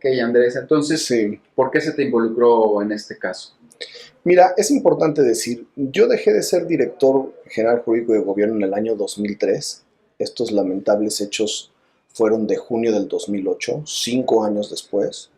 Ok, Andrés, entonces, Sí. ¿por qué se te involucró en este caso? Mira, es importante decir, yo dejé de ser director general jurídico de gobierno en el año 2003. Estos lamentables hechos fueron de junio del 2008, 5 años después.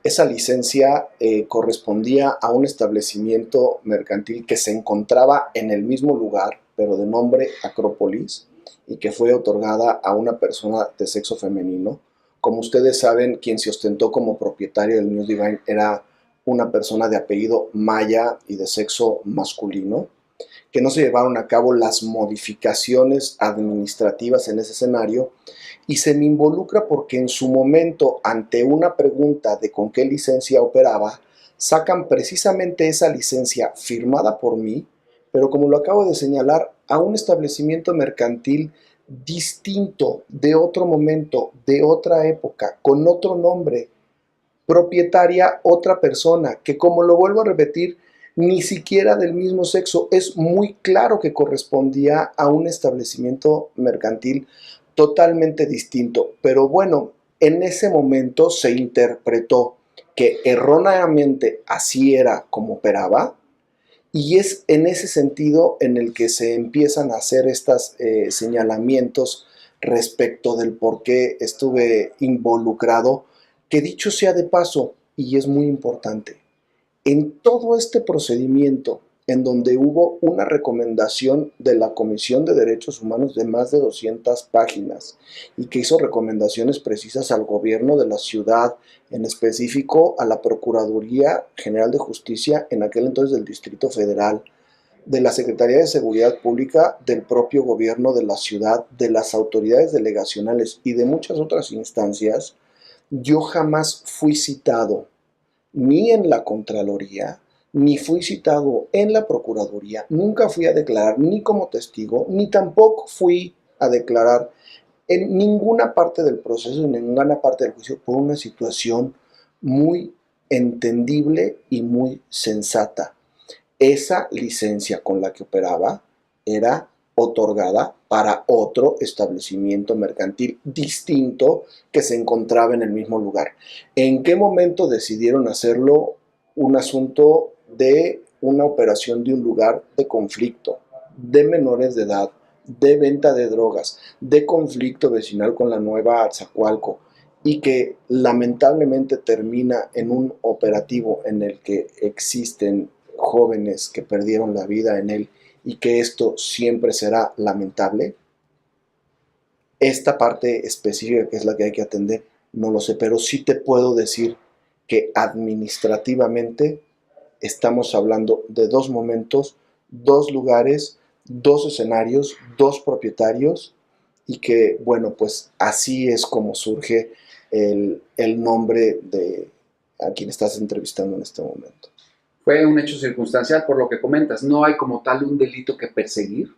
Esa licencia correspondía a un establecimiento mercantil que se encontraba en el mismo lugar, pero de nombre Acrópolis, y que fue otorgada a una persona de sexo femenino. Como ustedes saben, quien se ostentó como propietario del News Divine era una persona de apellido Maya y de sexo masculino, que no se llevaron a cabo las modificaciones administrativas en ese escenario, y se me involucra porque en su momento, ante una pregunta de con qué licencia operaba, sacan precisamente esa licencia firmada por mí, pero como lo acabo de señalar, a un establecimiento mercantil distinto, de otro momento, de otra época, con otro nombre, propietaria otra persona, que como lo vuelvo a repetir, ni siquiera del mismo sexo. Es muy claro que correspondía a un establecimiento mercantil totalmente distinto. Pero bueno, en ese momento se interpretó que erróneamente así era como operaba, y es en ese sentido en el que se empiezan a hacer estos señalamientos respecto del por qué estuve involucrado, que dicho sea de paso, y es muy importante, en todo este procedimiento, en donde hubo una recomendación de la Comisión de Derechos Humanos de más de 200 páginas y que hizo recomendaciones precisas al gobierno de la ciudad, en específico a la Procuraduría General de Justicia, en aquel entonces del Distrito Federal, de la Secretaría de Seguridad Pública, del propio gobierno de la ciudad, de las autoridades delegacionales y de muchas otras instancias. Yo jamás fui citado ni en la Contraloría, ni fui citado en la Procuraduría, nunca fui a declarar ni como testigo, ni tampoco fui a declarar en ninguna parte del proceso, en ninguna parte del juicio, por una situación muy entendible y muy sensata. Esa licencia con la que operaba era otorgada para otro establecimiento mercantil distinto que se encontraba en el mismo lugar. ¿En qué momento decidieron hacerlo un asunto de una operación de un lugar de conflicto, de menores de edad, de venta de drogas, de conflicto vecinal con la nueva Atzacoalco, y que lamentablemente termina en un operativo en el que existen jóvenes que perdieron la vida en él, y que esto siempre será lamentable? Esta parte específica, que es la que hay que atender, no lo sé, pero sí te puedo decir que administrativamente estamos hablando de dos momentos, dos lugares, dos escenarios, dos propietarios, y que, bueno, pues así es como surge el nombre de a quien estás entrevistando en este momento. Fue un hecho circunstancial por lo que comentas. No hay como tal un delito que perseguir.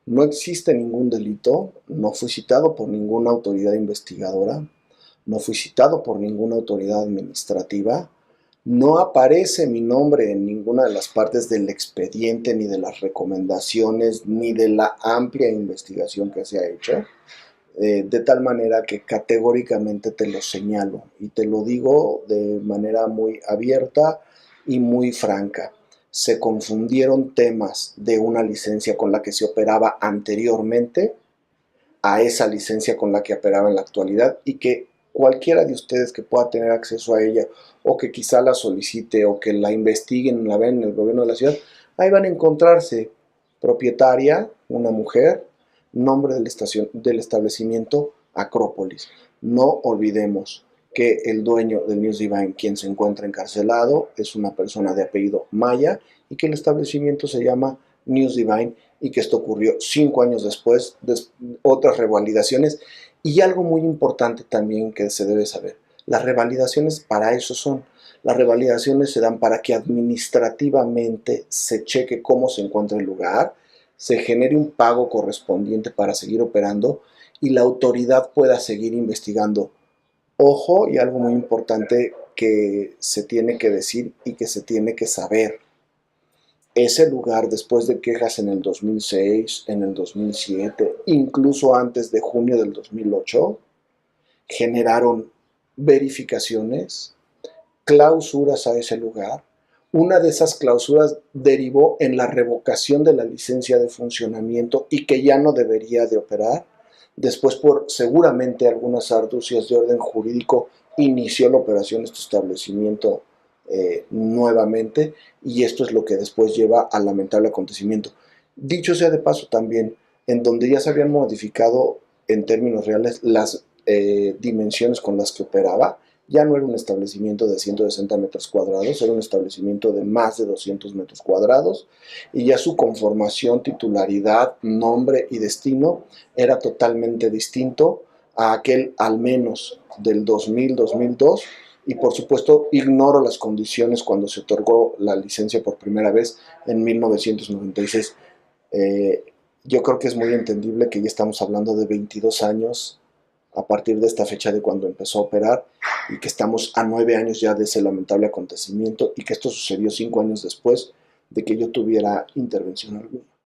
No existe ningún delito, no fui citado por ninguna autoridad investigadora, no fui citado por ninguna autoridad administrativa, no aparece mi nombre en ninguna de las partes del expediente, ni de las recomendaciones, ni de la amplia investigación que se ha hecho, de tal manera que categóricamente te lo señalo y te lo digo de manera muy abierta y muy franca. Se confundieron temas de una licencia con la que se operaba anteriormente a esa licencia con la que operaba en la actualidad, y que cualquiera de ustedes que pueda tener acceso a ella, o que quizá la solicite, o que la investiguen, la ven en el gobierno de la ciudad, ahí van a encontrarse propietaria, una mujer, nombre del establecimiento Acrópolis. No olvidemos que el dueño del News Divine, quien se encuentra encarcelado, es una persona de apellido Maya, y que el establecimiento se llama News Divine, y que esto ocurrió 5 años después de otras revalidaciones. Y algo muy importante también que se debe saber: las revalidaciones para eso son. Las revalidaciones se dan para que administrativamente se cheque cómo se encuentra el lugar, se genere un pago correspondiente para seguir operando, y la autoridad pueda seguir investigando. Ojo, y algo muy importante que se tiene que decir y que se tiene que saber: ese lugar, después de quejas en el 2006, en el 2007, incluso antes de junio del 2008, generaron verificaciones, clausuras a ese lugar. Una de esas clausuras derivó en la revocación de la licencia de funcionamiento y que ya no debería de operar. Después, por seguramente algunas argucias de orden jurídico, inició la operación de este establecimiento nuevamente, y esto es lo que después lleva al lamentable acontecimiento. Dicho sea de paso también, en donde ya se habían modificado en términos reales las dimensiones con las que operaba, ya no era un establecimiento de 160 metros cuadrados, era un establecimiento de más de 200 metros cuadrados, y ya su conformación, titularidad, nombre y destino era totalmente distinto a aquel, al menos del 2000-2002, y por supuesto ignoro las condiciones cuando se otorgó la licencia por primera vez en 1996. Eh, yo creo que es muy entendible que ya estamos hablando de 22 años a partir de esta fecha de cuando empezó a operar, y que estamos a 9 años ya de ese lamentable acontecimiento, y que esto sucedió 5 años después de que yo tuviera intervención alguna.